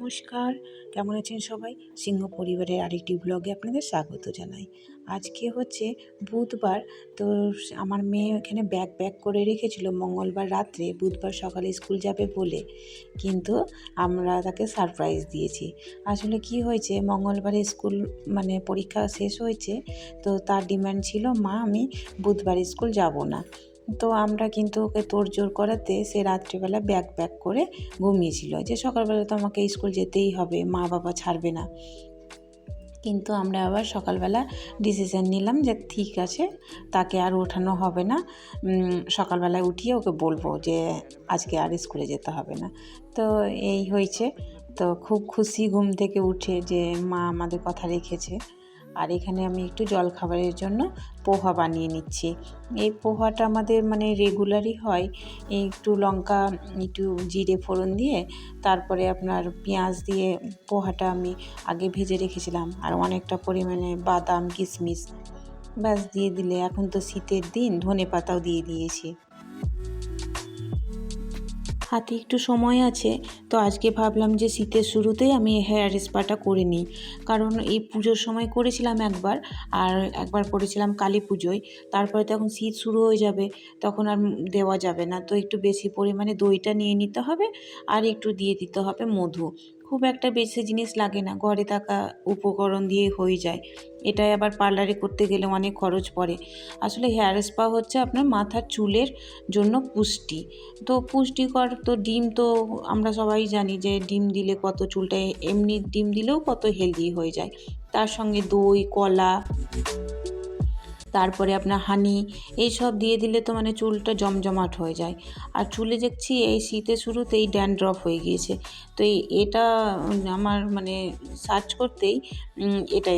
নমস্কার, কেমন আছেন সবাই? সিংহ পরিবারের আরেকটি ব্লগে আপনাদের স্বাগত জানাই। আজকে হচ্ছে বুধবার, তো আমার মেয়ে এখানে ব্যাগ করে রেখেছিল মঙ্গলবার রাত্রে বুধবার সকালে স্কুল যাবে বলে, কিন্তু আমরা তাকে সারপ্রাইজ দিয়েছি। আসলে কি হয়েছে, মঙ্গলবারে স্কুল পরীক্ষা শেষ হয়েছে, তো তার ডিমান্ড ছিল মা আমি বুধবার স্কুল যাব না। তো আমরা কিন্তু ওকে তোড়জোড় করাতে সে রাত্রিবেলা ব্যাগ করে ঘুমিয়েছিল, যে সকালবেলা তো আমাকে স্কুল যেতেই হবে, মা বাবা ছাড়বে না। কিন্তু আমরা আবার সকালবেলা ডিসিশন নিলাম যে ঠিক আছে, তাকে আর ওঠানো হবে না, সকালবেলায় উঠিয়ে ওকে বলবো যে আজকে আর স্কুলে যেতে হবে না। তো এই হয়েছে। তো খুব খুশি ঘুম থেকে উঠে যে মা আমাদের কথা রেখেছে। আর এখানে আমি একটু জলখাবারের জন্য পোহা বানিয়ে নিচ্ছি। এই পোহাটা আমাদের রেগুলারই হয়। একটু লঙ্কা, একটু জিরে ফোড়ন দিয়ে তারপরে আপনার পেঁয়াজ দিয়ে পোহাটা আমি আগে ভেজে রেখেছিলাম, আর অনেকটা পরিমাণে বাদাম কিশমিশ ব্যাস দিয়ে দিলে, এখন তো শীতের দিন ধনেপাতাও দিয়ে দিয়েছি। হাতে একটু সময় আছে, তো আজকে ভাবলাম যে শীতের শুরুতেই আমি হেয়ার স্পাটা করে নিই। কারণ এই পুজোর সময় করেছিলাম একবার, আর একবার করেছিলাম কালী পুজোয়। তারপরে তো এখন শীত শুরু হয়ে যাবে, তখন আর দেওয়া যাবে না। তো একটু বেশি পরিমাণে দইটা নিয়ে নিতে হবে, আর একটু দিয়ে দিতে হবে মধু। খুব একটা বেশি জিনিস লাগে না, ঘরে থাকা উপকরণ দিয়ে হয়ে যায়। এটাই আবার পার্লারে করতে গেলে অনেক খরচ পড়ে। আসলে হেয়ার স্পা হচ্ছে আপনার মাথার চুলের জন্য পুষ্টি। তো পুষ্টিকর তো ডিম, তো আমরা সবাই জানি যে ডিম দিলে কত চুলটা, এমনি ডিম দিলেও কত হেলদি হয়ে যায়। তার সঙ্গে দই, কলা, তারপরে আপনার হানি, এইসব দিয়ে দিলে তো চুলটা জমজমাট হয়ে যায়। আর চুলে দেখছি এই শীতের শুরুতেই ড্যান্ড্রফ হয়ে গিয়েছে। তো এটা আমার সার্চ করতেই এটা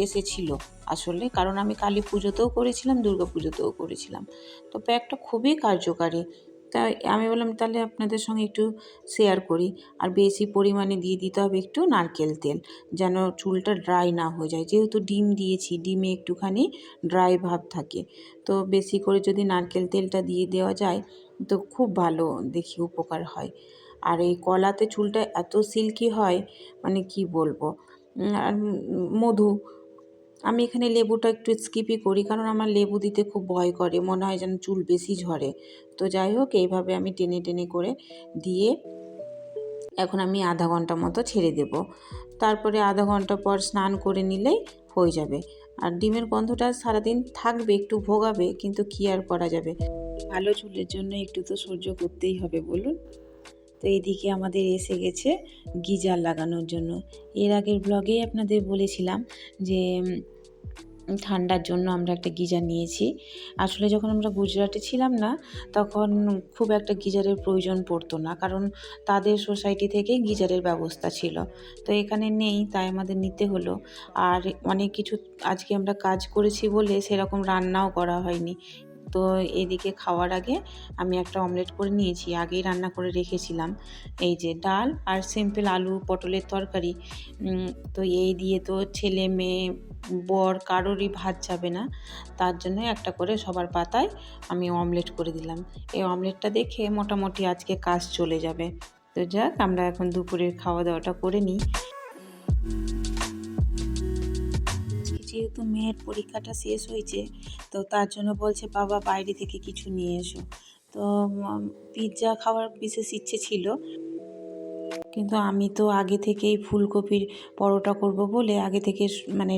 এসেছিল আসলে, কারণ আমি কালী পুজোতেও করেছিলাম, দুর্গা পুজোতেও করেছিলাম। তো প্যাকটা খুবই কার্যকারী। তাই আমি বললাম তাহলে আপনাদের সঙ্গে একটু শেয়ার করি। আর বেশি পরিমাণে দিয়ে দিতে হবে একটু নারকেল তেল, যেন চুলটা ড্রাই না হয়ে যায়। যেহেতু ডিম দিয়েছি, ডিমে একটুখানি ড্রাই ভাব থাকে, তো বেশি করে যদি নারকেল তেলটা দিয়ে দেওয়া যায় তো খুব ভালো দেখি উপকার হয়। আর এই কলাতে চুলটা এত সিল্কি হয়, কি বলবো। আর মধু, আমি এখানে লেবুটা একটু স্কিপই করি, কারণ আমার লেবু দিতে খুব ভয় করে, মনে হয় যেন চুল বেশি ঝরে। তো যাই হোক, এইভাবে আমি টেনে করে দিয়ে এখন আমি আধা ঘন্টা মতো ছেড়ে দেব। তারপরে আধা ঘন্টা পর স্নান করে নিলেই হয়ে যাবে। আর ডিমের গন্ধটা সারাদিন থাকবে, একটু ভোগাবে, কিন্তু কী আর করা যাবে, ভালো চুলের জন্য একটু তো সহ্য করতেই হবে বলুন। তো এইদিকে আমাদের এসে গেছে গিজার লাগানোর জন্য। এর আগের ব্লগেই আপনাদের বলেছিলাম যে ঠান্ডার জন্য আমরা একটা গিজার নিয়েছি। আসলে যখন আমরা গুজরাটে ছিলাম না, তখন খুব একটা গিজারের প্রয়োজন পড়তো না, কারণ তাদের সোসাইটি থেকে গিজারের ব্যবস্থা ছিল। তো এখানে নেই, তাই আমাদের নিতে হলো। আর অনেক কিছু আজকে আমরা কাজ করেছি বলে সেরকম রান্নাও করা হয়নি। তো এদিকে খাওয়ার আগে আমি একটা অমলেট করে নিয়েছি, আগেই রান্না করে রেখেছিলাম। এই যে ডাল আর সিম্পল আলু পটলের তরকারি। তো এই দিয়ে তো ছেলে মেয়ে বর কারোরই ভাত যাবে না, তার জন্য একটা করে সবার পাতায় আমি অমলেট করে দিলাম। এই অমলেটটা দেখে মোটামুটি আজকে কাজ চলে যাবে। তো যাক, আমরা এখন দুপুরের খাওয়া দাওয়াটা করে নিই। যেহেতু মেয়ের পরীক্ষাটা শেষ হয়েছে, তো তার জন্য বলছে বাবা বাইরে থেকে কিছু নিয়ে এসো। তো পিৎজা খাওয়ার বিশেষ ইচ্ছে ছিল, কিন্তু আমি তো আগে থেকেই ফুলকপির পরোটা করব বলে আগে থেকে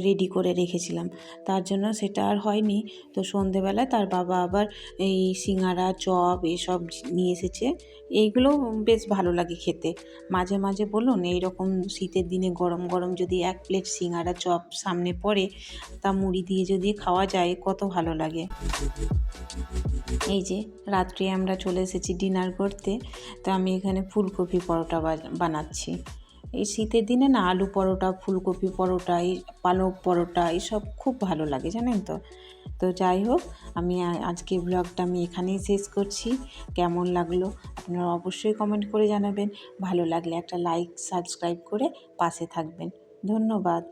রেডি করে রেখেছিলাম, তার জন্য সেটা আর হয়নি। তো সন্ধেবেলায় তার বাবা আবার এই সিঙ্গারা, চপ এসব নিয়ে এসেছে। এইগুলো বেশ ভালো লাগে খেতে। মাঝে মাঝে বলুন, এইরকম শীতের দিনে গরম গরম যদি এক প্লেট সিঙ্গারা চপ সামনে পড়ে, তা মুড়ি দিয়ে যদি খাওয়া যায় কত ভালো লাগে। এই যে রাত্রে আমরা চলে এসেছি ডিনার করতে। তো আমি এখানে ফুলকপি পরোটা বানাচ্ছি। এই শীতের দিনে না আলু পরোটা, ফুলকপি পরোটা, এই পালক পরোটা এসব খুব ভালো লাগে, জানেন তো। তো যাই হোক, আমি আজকে ব্লগটা আমি এখানেই শেষ করছি। কেমন লাগলো আপনারা অবশ্যই কমেন্ট করে জানাবেন। ভালো লাগলে একটা লাইক, সাবস্ক্রাইব করে পাশে থাকবেন। ধন্যবাদ।